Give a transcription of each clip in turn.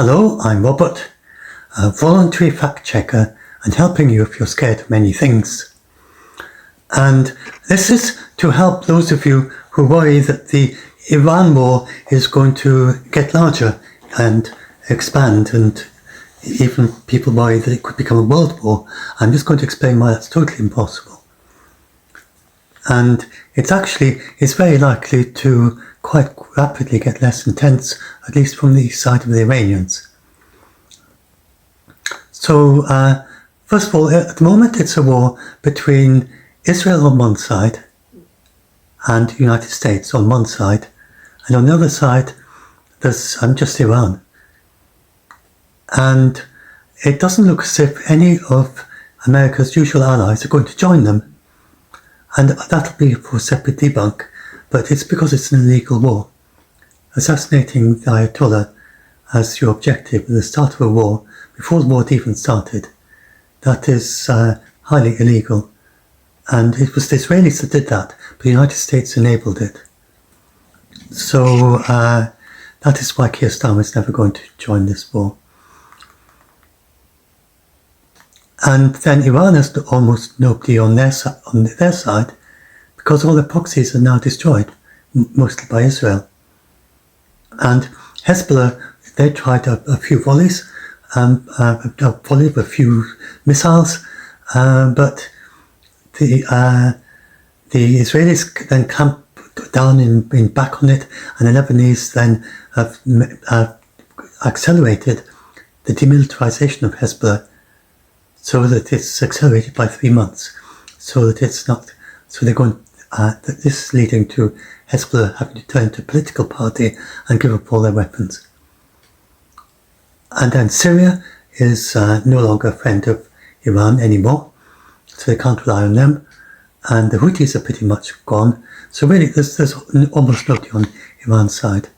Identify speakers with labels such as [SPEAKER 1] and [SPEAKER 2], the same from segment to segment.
[SPEAKER 1] Hello, I'm Robert, a voluntary fact checker and helping you if you're scared of many things. And this is to help those of you who worry that the Iran war is going to get larger and expand, and even people worry that it could become a world war. I'm just going to explain why that's totally impossible. And it's very likely to quite rapidly get less intense, at least from the side of the Iranians. So, first of all, at the moment it's a war between Israel on one side and the United States on one side, and on the other side there's just Iran. And it doesn't look as if any of America's usual allies are going to join them, and that'll be for a separate debunk, but it's because it's an illegal war. Assassinating the Ayatollah as your objective at the start of a war, before the war had even started, that is highly illegal. And it was the Israelis that did that, but the United States enabled it. So that is why Keir Starmer is never going to join this war. And then Iran has almost nobody on their side, because all their proxies are now destroyed, mostly by Israel. And Hezbollah, they tried a few volleys, a few missiles, but the Israelis then clamped down in back on it, and the Lebanese then have accelerated the demilitarization of Hezbollah, so that it's accelerated by 3 months, so that it's not. So they're going. This is leading to Hezbollah having to turn to a political party and give up all their weapons. And then Syria is no longer a friend of Iran anymore, so they can't rely on them. And the Houthis are pretty much gone. So really, there's almost nobody on Iran's side.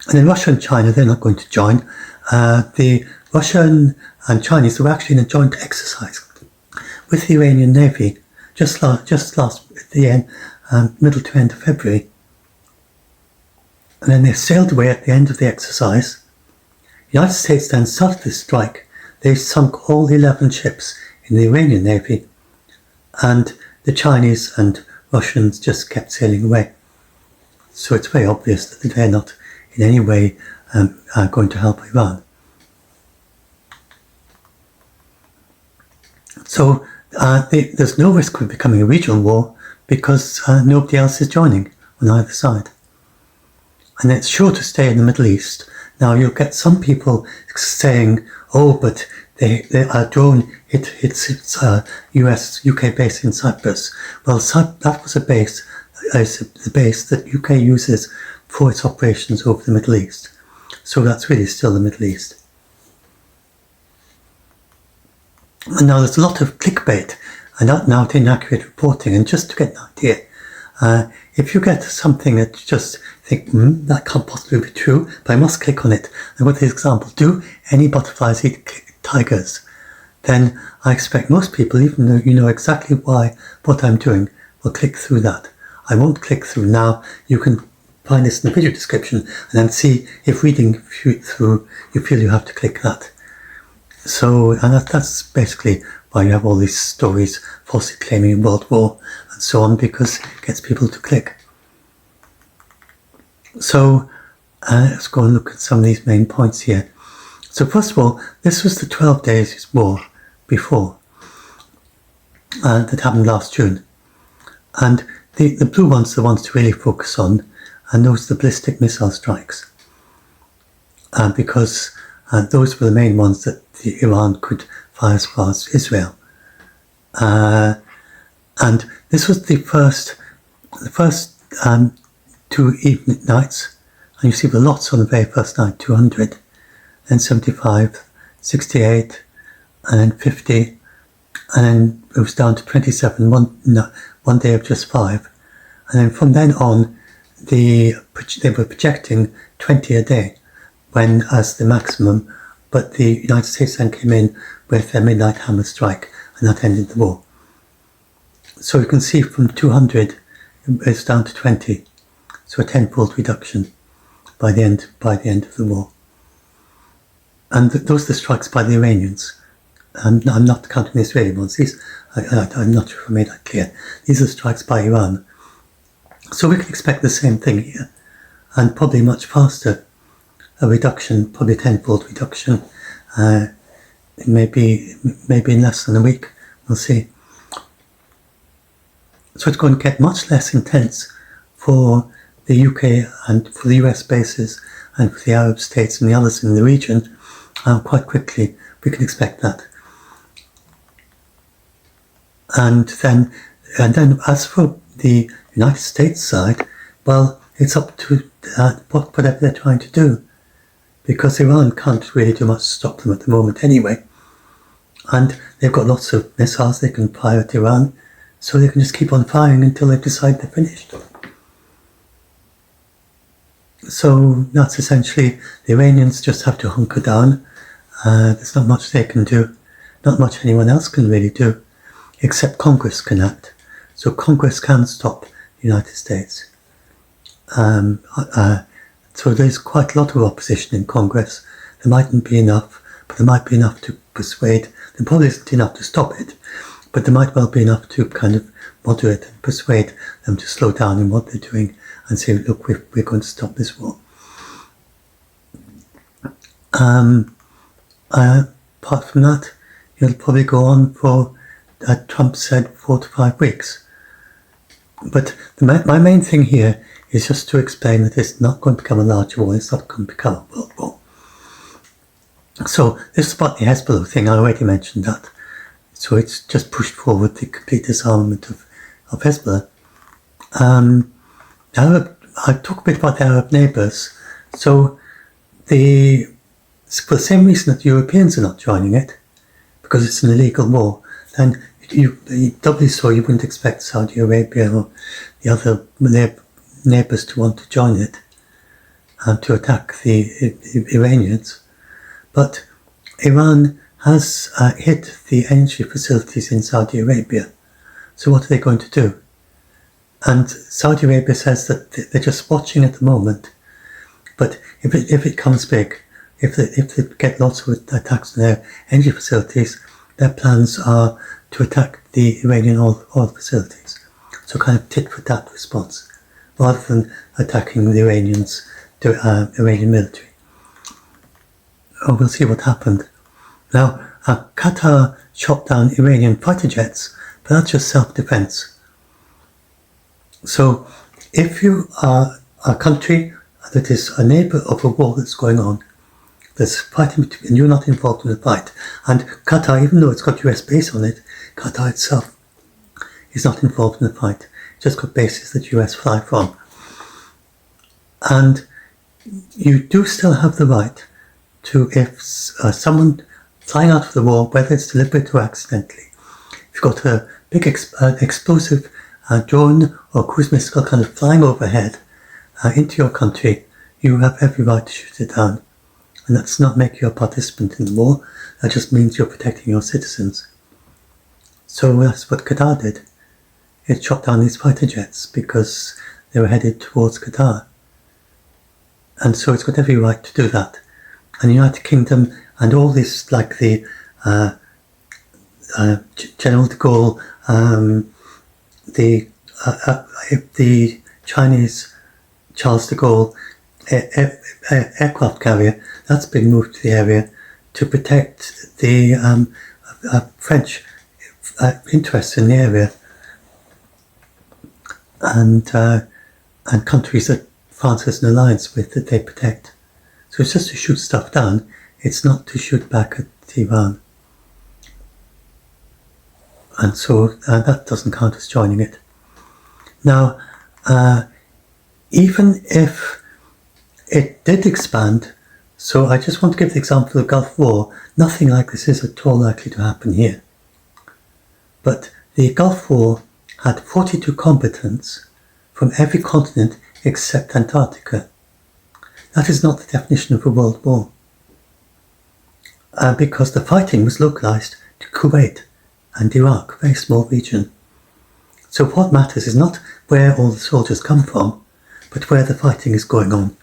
[SPEAKER 1] And then Russia and China, they're not going to join. The Russian and Chinese were actually in a joint exercise with the Iranian Navy just last at the end, middle to end of February. And then they sailed away at the end of the exercise. The United States then started this strike. They sunk all 11 ships in the Iranian Navy, and the Chinese and Russians just kept sailing away. So it's very obvious that they're not in any way going to help Iran. So there's no risk of it becoming a regional war because nobody else is joining on either side. And it's sure to stay in the Middle East. Now you'll get some people saying, oh, but a drone hits UK base in Cyprus. Well, that was the base that UK uses for its operations over the Middle East. So that's really still the Middle East. And now there's a lot of clickbait and now inaccurate reporting. And just to get an idea, if you get something that you just think, that can't possibly be true, but I must click on it. And with the example, do any butterflies eat tigers? Then I expect most people, even though you know exactly what I'm doing, will click through that. I won't click through now. You can find this in the video description and then see if reading through you feel you have to click that. So, and that's basically why you have all these stories falsely claiming a world war and so on, because it gets people to click. So, let's go and look at some of these main points here. So first of all, this was the 12 days war before that happened last June. And the blue ones are the ones to really focus on, and those are the ballistic missile strikes. Because those were the main ones that Iran could fire as far as Israel. And this was the first 2 evening nights, and you see the lots on the very first night, 200, then 75, 68, and then 50, and then it was down to 27, one day of just 5. And then from then on, they were projecting 20 a day as the maximum, but the United States then came in with their midnight hammer strike, and that ended the war. So you can see from 200 it's down to 20, so a tenfold reduction by the end of the war. And those are the strikes by the Iranians. I'm not counting the Israeli ones. I'm not sure if I made that clear. These are strikes by Iran. So we can expect the same thing here, and probably much faster. A reduction, probably a tenfold reduction. Maybe in less than a week. We'll see. So it's going to get much less intense for the UK and for the US bases and for the Arab states and the others in the region quite quickly. We can expect that. And then as for the United States side, well, it's up to whatever they're trying to do, because Iran can't really do much to stop them at the moment anyway. And they've got lots of missiles they can fire at Iran, so they can just keep on firing until they decide they're finished. So that's essentially, the Iranians just have to hunker down. There's not much they can do, not much anyone else can really do, except Congress can act. So Congress can stop the United States. So there's quite a lot of opposition in Congress. There mightn't be enough, but there might be enough to persuade. There probably isn't enough to stop it, but there might well be enough to kind of moderate and persuade them to slow down in what they're doing and say, look, we're going to stop this war. Apart from that, it'll probably go on for, Trump said, 4 to 5 weeks. But my main thing here is just to explain that it's not going to become a large war, it's not going to become a world war. So this is about the Hezbollah thing, I already mentioned that. So it's just pushed forward the complete disarmament of Hezbollah. I talk a bit about the Arab neighbours. So for the same reason that the Europeans are not joining it, because it's an illegal war, then you doubly so you wouldn't expect Saudi Arabia or the other neighbours to want to join it and to attack the Iranians. But Iran has hit the energy facilities in Saudi Arabia. So what are they going to do? And Saudi Arabia says that they're just watching at the moment. But if it comes big, if they get lots of attacks on their energy facilities, their plans are to attack the Iranian oil facilities. So kind of tit for tat response, rather than attacking the Iranian military. Oh, we'll see what happened. Now, Qatar shot down Iranian fighter jets, but that's just self-defense. So, if you are a country that is a neighbour of a war that's going on, there's fighting between, and you're not involved in the fight, and Qatar, even though it's got US base on it, Qatar itself is not involved in the fight. It's just got bases that US fly from. And you do still have the right to, if someone flying out of the war, whether it's deliberate or accidentally, if you've got a big explosive drone or cruise missile kind of flying overhead into your country, you have every right to shoot it down. And that's not make you a participant in the war, that just means you're protecting your citizens. So that's what Qatar did. It shot down these fighter jets because they were headed towards Qatar. And so it's got every right to do that. And the United Kingdom and all this, like the General de Gaulle, the Chinese Charles de Gaulle aircraft carrier, that's been moved to the area to protect the French interests in the area, and countries that France has an alliance with that they protect. So it's just to shoot stuff down, it's not to shoot back at Iran. And so that doesn't count as joining it. Now, even if it did expand, so I just want to give the example of the Gulf War, nothing like this is at all likely to happen here. But the Gulf War had 42 combatants from every continent except Antarctica. That is not the definition of a world war. Because the fighting was localized to Kuwait and Iraq, a very small region. So what matters is not where all the soldiers come from, but where the fighting is going on.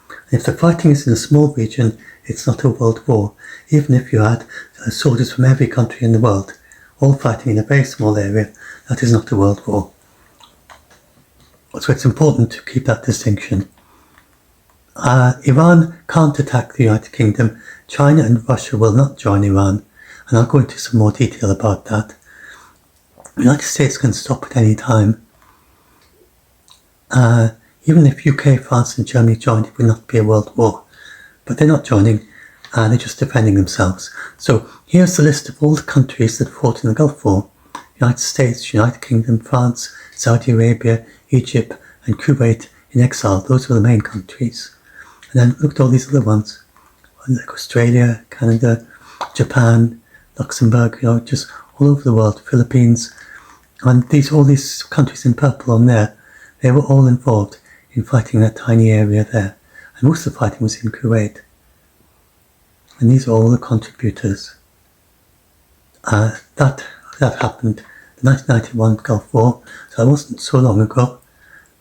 [SPEAKER 1] And if the fighting is in a small region, it's not a world war. Even if you had soldiers from every country in the world, all fighting in a very small area, that is not a world war. So it's important to keep that distinction. Iran can't attack the United Kingdom. China and Russia will not join Iran, and I'll go into some more detail about that. The United States can stop at any time. Even if UK, France and Germany joined, it would not be a world war. But they're not joining, they're just defending themselves. So here's the list of all the countries that fought in the Gulf War. United States, United Kingdom, France, Saudi Arabia, Egypt and Kuwait in exile. Those were the main countries. And then look at all these other ones, like Australia, Canada, Japan, Luxembourg, just all over the world, Philippines. And all these countries in purple on there, they were all involved in fighting that tiny area there. And most of the fighting was in Kuwait. And these are all the contributors. That happened, the 1991 Gulf War, so it wasn't so long ago.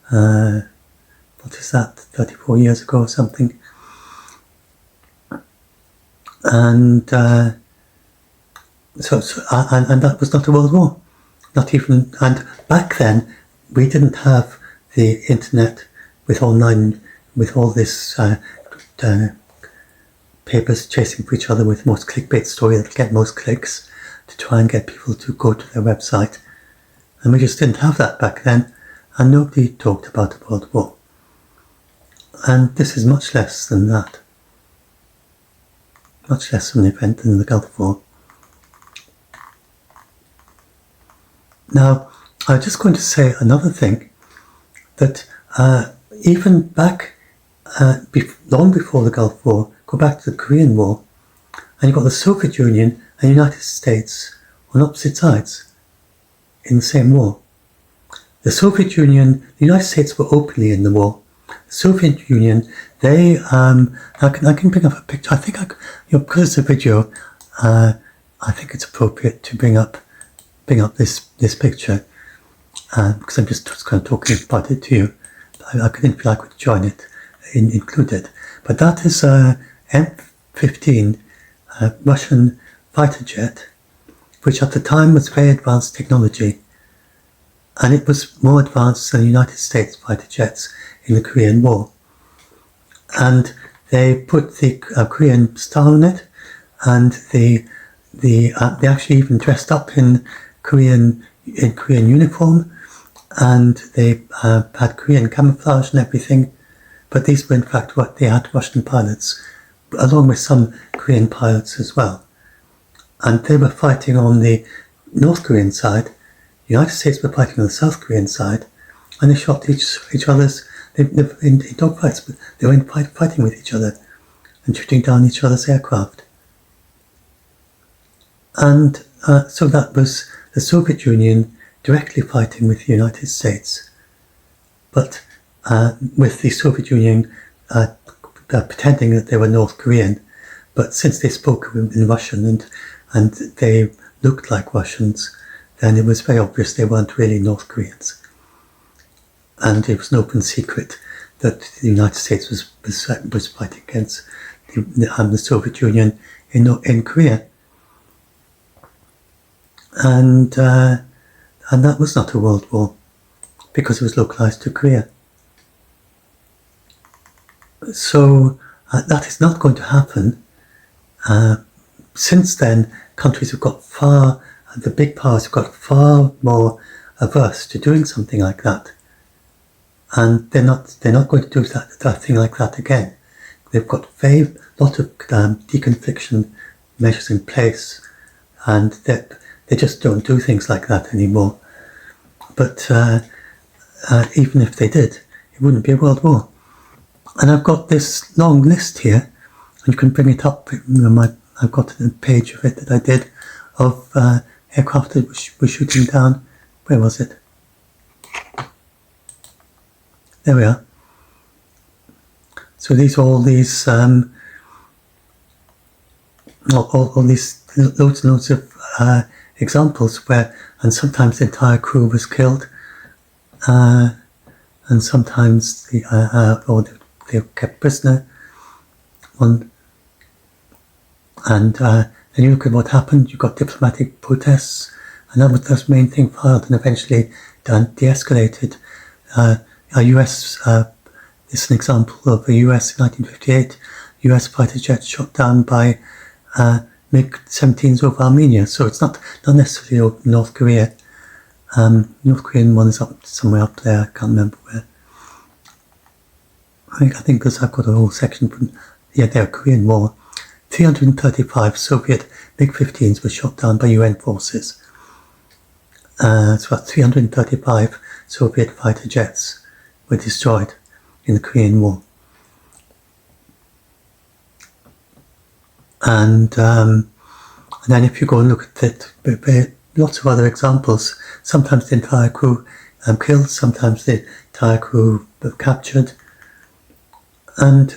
[SPEAKER 1] What is that, 34 years ago or something. And so that was not a world war. Not even, and back then, we didn't have the internet with all this papers chasing for each other with most clickbait story that'll get most clicks to try and get people to go to their website. And we just didn't have that back then, and nobody talked about a world war. And this is much less than that. Much less of an event than the Gulf War. Now, I'm just going to say another thing, that even back, long before the Gulf War, go back to the Korean War, and you've got the Soviet Union and the United States on opposite sides in the same war. The Soviet Union, the United States were openly in the war. The Soviet Union, they, I can bring up a picture. I think, because it's a video, I think it's appropriate to bring up this picture, because I'm just kind of talking about it to you. I didn't feel I could join it, include it. But that is a M15 Russian fighter jet, which at the time was very advanced technology, and it was more advanced than the United States fighter jets in the Korean War. And they put the Korean star on it, and they actually even dressed up in Korean uniform, and they had Korean camouflage and everything. But these were in fact what they had, Russian pilots, along with some Korean pilots as well. And they were fighting on the North Korean side. The United States were fighting on the South Korean side, and they shot each other's in dogfights, but they were fighting with each other and shooting down each other's aircraft. And so that was the Soviet Union directly fighting with the United States, but with the Soviet Union pretending that they were North Korean. But since they spoke in Russian and they looked like Russians, then it was very obvious they weren't really North Koreans. And it was an open secret that the United States was fighting against the Soviet Union in Korea. And that was not a world war, because it was localized to Korea. So that is not going to happen. Since then, countries have got the big powers have got far more averse to doing something like that. And they're not going to do that thing like that again. They've got a lot of deconfliction measures in place, and they just don't do things like that anymore. But even if they did, it wouldn't be a world war. And I've got this long list here, and you can bring it up. I've got a page of it that I did of aircraft that were shooting down. Where was it? There we are. So all these loads and loads of examples where, and sometimes the entire crew was killed, and sometimes they were kept prisoner. And then you look at what happened. You got diplomatic protests, and that was the main thing filed, and eventually de-escalated. A US, this is an example of a US in 1958, US fighter jet shot down by MiG-17s over Armenia. So it's not necessarily over North Korea. North Korean one is up somewhere up there. I can't remember where. I think because I've got a whole section from the Korean War. 335 Soviet MiG-15s were shot down by UN forces. It's about 335 Soviet fighter jets were destroyed in the Korean War. And then if you go and look at it, lots of other examples. Sometimes the entire crew killed, sometimes the entire crew were captured. And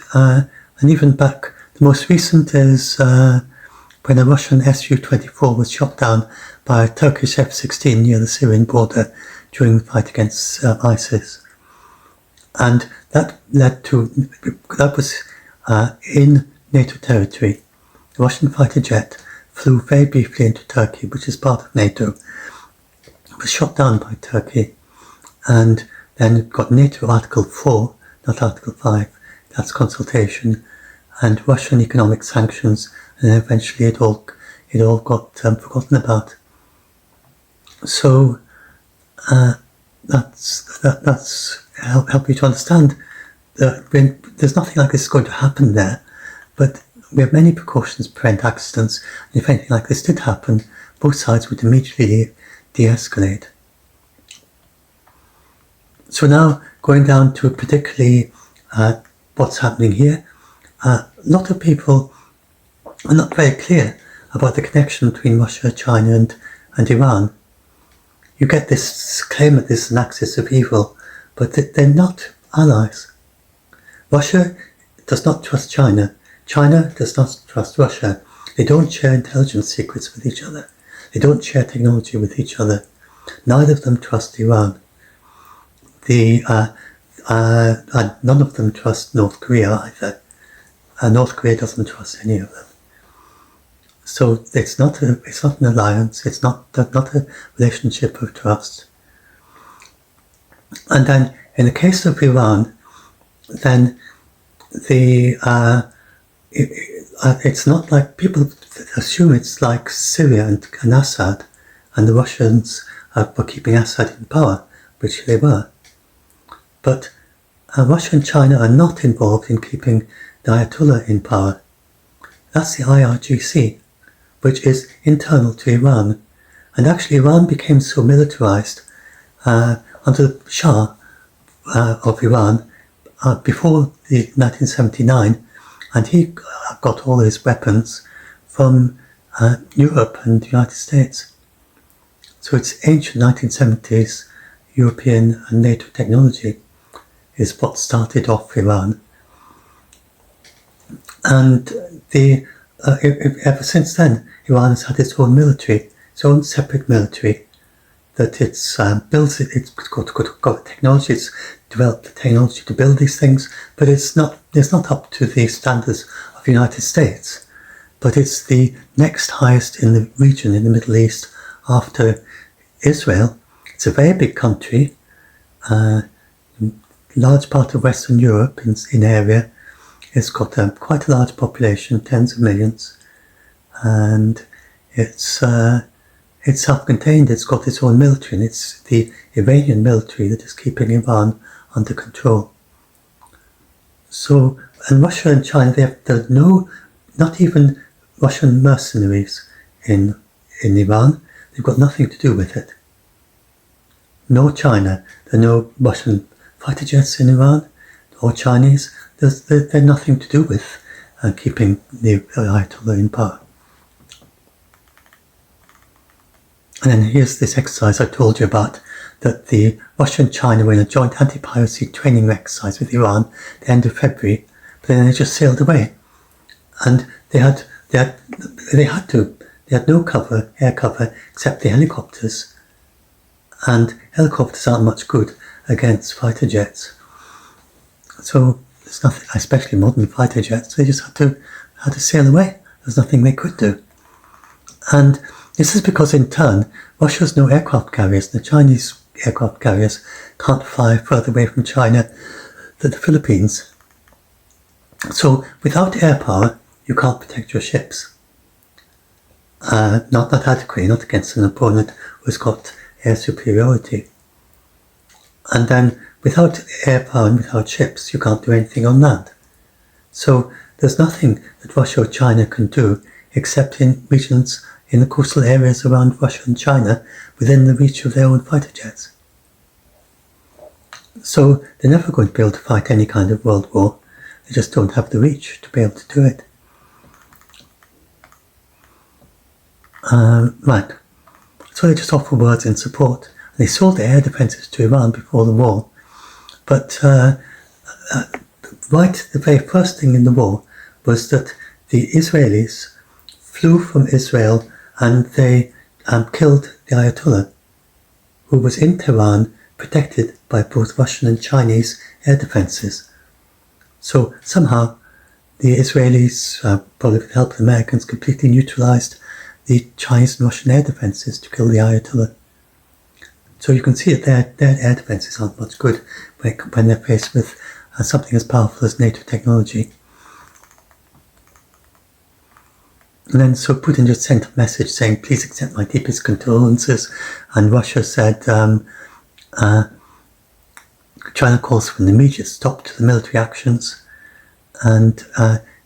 [SPEAKER 1] even back, the most recent is when a Russian Su-24 was shot down by a Turkish F-16 near the Syrian border during the fight against ISIS. And that was in NATO territory. The Russian fighter jet flew very briefly into Turkey, which is part of NATO, was shot down by Turkey, and then got NATO Article 4, not Article 5, that's consultation, and Russian economic sanctions, and eventually it all got forgotten about. So that's help you to understand that there's nothing like this going to happen there, but we have many precautions to prevent accidents, and if anything like this did happen, both sides would immediately de-escalate. So now, going down to particularly what's happening here, a lot of people are not very clear about the connection between Russia, China and Iran. You get this claim that this is an axis of evil, but they're not allies. Russia does not trust China. China does not trust Russia. They don't share intelligence secrets with each other. They don't share technology with each other. Neither of them trust Iran. None of them trust North Korea either. North Korea doesn't trust any of them. So it's not an alliance. It's not a relationship of trust. And then in the case of Iran, then it's not like people assume it's like Syria and Assad, and the Russians were keeping Assad in power, which they were. But Russia and China are not involved in keeping the Ayatollah in power. That's the IRGC, which is internal to Iran. And actually Iran became so militarized under the Shah of Iran before 1979, and he got all his weapons from Europe and the United States. So it's ancient 1970s European and NATO technology is what started off Iran. And ever since then, Iran has had its own military, its own separate military, that it's built, it's got technology, it's developed the technology to build these things, but it's not up to the standards of the United States. But it's the next highest in the region, in the Middle East, after Israel. It's a very big country, large part of Western Europe in area. It's got quite a large population, tens of millions, and it's self-contained. It's got its own military, and it's the Iranian military that is keeping Iran under control. So, and Russia and China, there's not even Russian mercenaries in Iran. They've got nothing to do with it. No China. There are no Russian fighter jets in Iran, or Chinese. They're nothing to do with keeping the Ayatollah in power. And then here's this exercise I told you about, that the Russia and China were in a joint anti-piracy training exercise with Iran at the end of February, but then they just sailed away. And they had no air cover, except the helicopters. And helicopters aren't much good against fighter jets. So there's nothing, especially modern fighter jets, they just had to sail away. There's nothing they could do. And this is because in turn, Russia has no aircraft carriers. The Chinese aircraft carriers can't fly further away from China than the Philippines. So without air power, you can't protect your ships. Not adequately, not against an opponent who's got air superiority. And then without air power and without ships, you can't do anything on land. So there's nothing that Russia or China can do except in regions in the coastal areas around Russia and China within the reach of their own fighter jets. So they're never going to be able to fight any kind of world war. They just don't have the reach to be able to do it. Right. So they just offer words in support. They sold their air defences to Iran before the war. But right, the very first thing in the war was that the Israelis flew from Israel and they killed the Ayatollah, who was in Tehran, protected by both Russian and Chinese air defences. So somehow the Israelis, probably with the help of the Americans, completely neutralised the Chinese and Russian air defences to kill the Ayatollah. So you can see that their air defences aren't much good when they're faced with something as powerful as NATO technology. And then so Putin just sent a message saying, please accept my deepest condolences. And Russia said, China calls for an immediate stop to the military actions and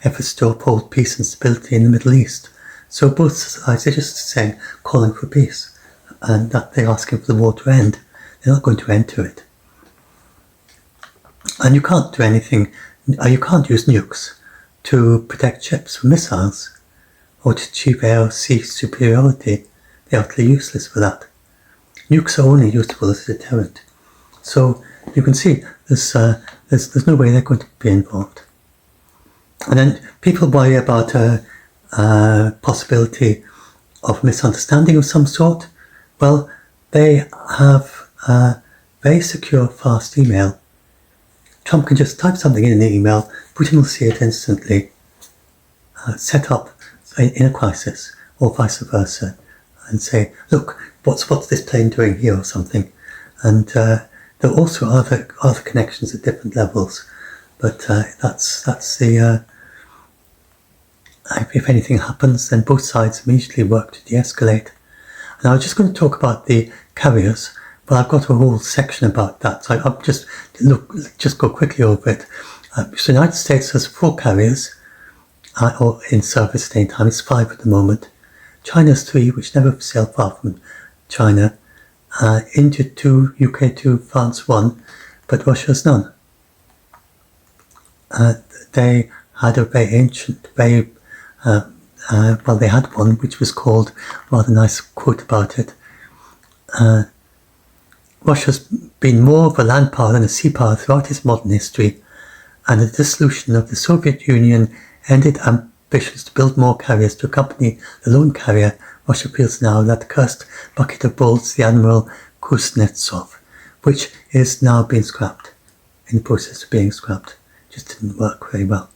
[SPEAKER 1] efforts to uphold peace and stability in the Middle East. So both sides are just saying, calling for peace, and that they're asking for the war to end. They're not going to enter it. And you can't do anything, you can't use nukes to protect ships from missiles or to achieve air or sea superiority. They're utterly useless for that. Nukes are only useful as a deterrent. So you can see there's no way they're going to be involved. And then people worry about a possibility of misunderstanding of some sort. Well, they have very secure, fast email. Trump can just type something in an email, Putin will see it instantly, set up in a crisis, or vice versa, and say, look, what's this plane doing here, or something. And there are also other connections at different levels, but that's the if anything happens, then both sides immediately work to de-escalate. And I was just going to talk about the carriers, but I've got a whole section about that, so I'll just go quickly over it. So the United States has 4 carriers or in service at any time. It's 5 at the moment. China's 3, which never sail far from China. India 2, UK 2, France 1, but Russia's none. They had a very ancient, they had one which was called, rather nice quote about it, Russia's been more of a land power than a sea power throughout its modern history, and the dissolution of the Soviet Union ended ambitions to build more carriers to accompany the lone carrier Russia feels now that cursed bucket of bolts, the Admiral Kuznetsov, which is now being scrapped, in the process of being scrapped. Just didn't work very well.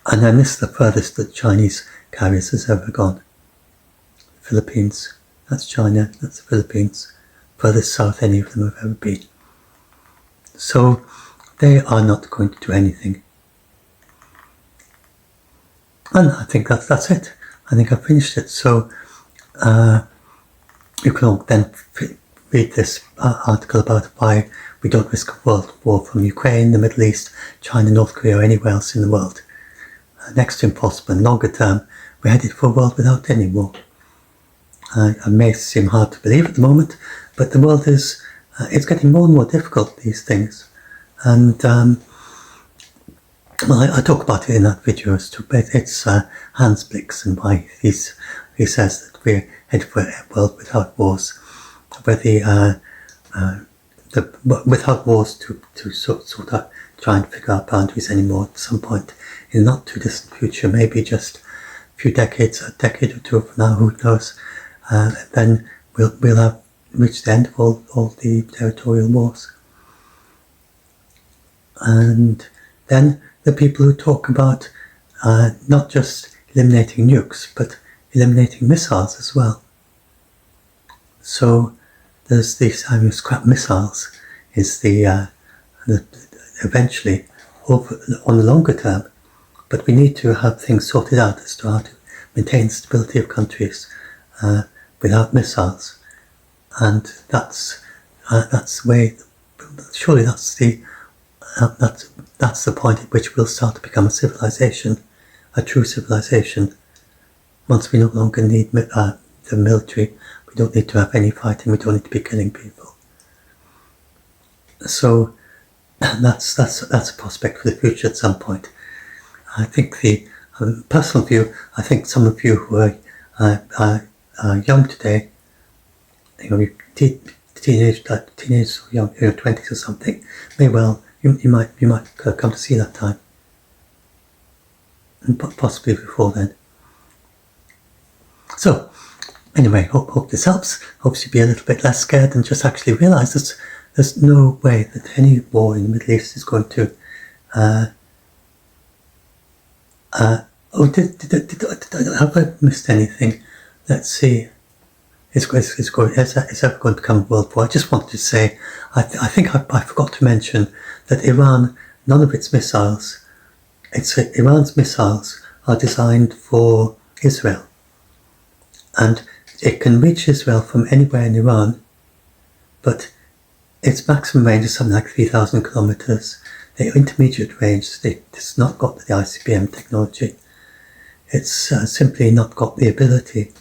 [SPEAKER 1] And then this is the furthest that Chinese carriers has ever gone. Philippines, that's China, that's the Philippines, furthest south any of them have ever been. So they are not going to do anything. And I think that's it. I think I've finished it. So you can all then read this article about why we don't risk a world war from Ukraine, the Middle East, China, North Korea, or anywhere else in the world. Next to impossible, and longer term, we're headed for a world without any war. It may seem hard to believe at the moment, but the world is it's getting more and more difficult, these things. And I talk about it in that video as to it's Hans Blix and why he says that we're headed for a world without wars, where without wars to sort out, try and figure out boundaries anymore at some point in the not too distant future, maybe just a few decades, a decade or 2 from now, who knows. Then we'll have reached the end of all the territorial wars. And then the people who talk about not just eliminating nukes, but eliminating missiles as well. So there's these scrap missiles is the eventually on the longer term, but we need to have things sorted out as to how to maintain the stability of countries without missiles, and that's the way. Surely that's the point at which we'll start to become a civilization, a true civilization. Once we no longer need the military, we don't need to have any fighting. We don't need to be killing people. So that's a prospect for the future at some point. I think the personal view. I think some of you who are young today, teenage or young, 20s or something, you might come to see that time, and possibly before then. So anyway, hope this helps. Hopes you be a little bit less scared and just actually realise that there's no way that any war in the Middle East is going to. Have I missed anything? Let's see. It's ever going to become a world war. I just wanted to say, I think I forgot to mention that Iran, none of its missiles, Iran's missiles are designed for Israel, and it can reach Israel from anywhere in Iran, but its maximum range is something like 3,000 kilometers. The intermediate range, it's not got the ICBM technology. It's simply not got the ability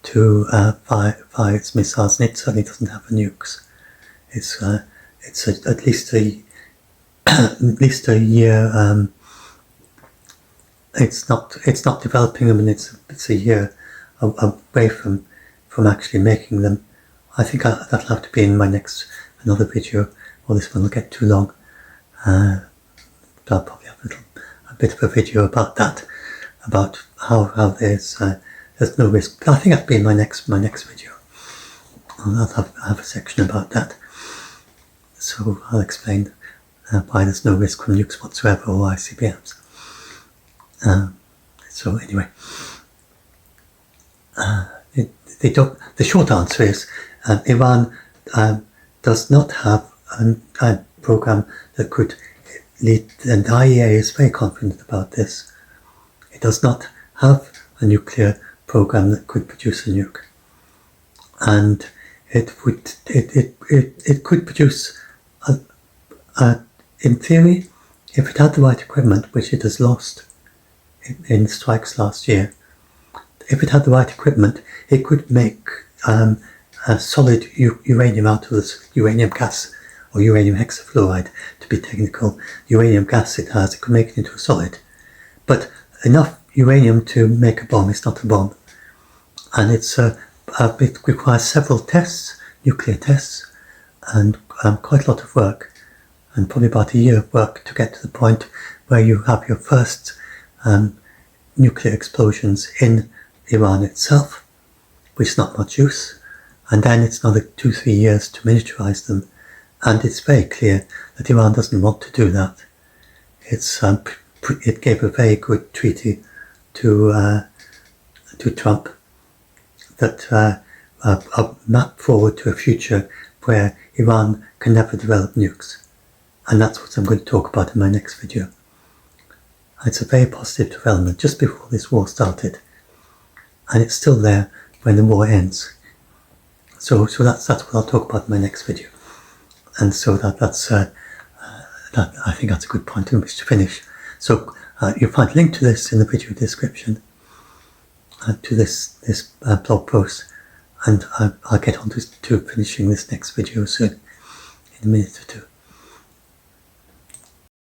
[SPEAKER 1] to fire its missiles, and it certainly doesn't have the nukes. It's at least a year. It's not developing them, and it's a year away from actually making them. I think that'll have to be in another video, or this one will get too long. I'll probably have a bit of a video about that, about how there's no risk. I think that'll be in my next video. I'll have a section about that. So I'll explain why there's no risk from nukes whatsoever or ICBMs. So anyway, the short answer is Iran does not have a program that could lead, and the IEA is very confident about this. It does not have a nuclear program that could produce a nuke, and it could produce in theory, if it had the right equipment, which it has lost in strikes last year. If it had the right equipment, it could make a solid uranium out of this uranium gas, or uranium hexafluoride, to be technical. Uranium gas it has, it could make it into a solid. But enough uranium to make a bomb is not a bomb. And it requires several tests, nuclear tests, and quite a lot of work, and probably about a year of work to get to the point where you have your first nuclear explosions in Iran itself, which is not much use, and then it's another 2-3 years to miniaturize them. And it's very clear that Iran doesn't want to do that. It gave a very good treaty to Trump that a map forward to a future where Iran can never develop nukes. And that's what I'm going to talk about in my next video. It's a very positive development just before this war started, and it's still there when the war ends. So that's what I'll talk about in my next video. And so that's I think that's a good point in which to finish. So you'll find a link to this in the video description, to this blog post, and I'll get on to finishing this next video soon, in a minute or two.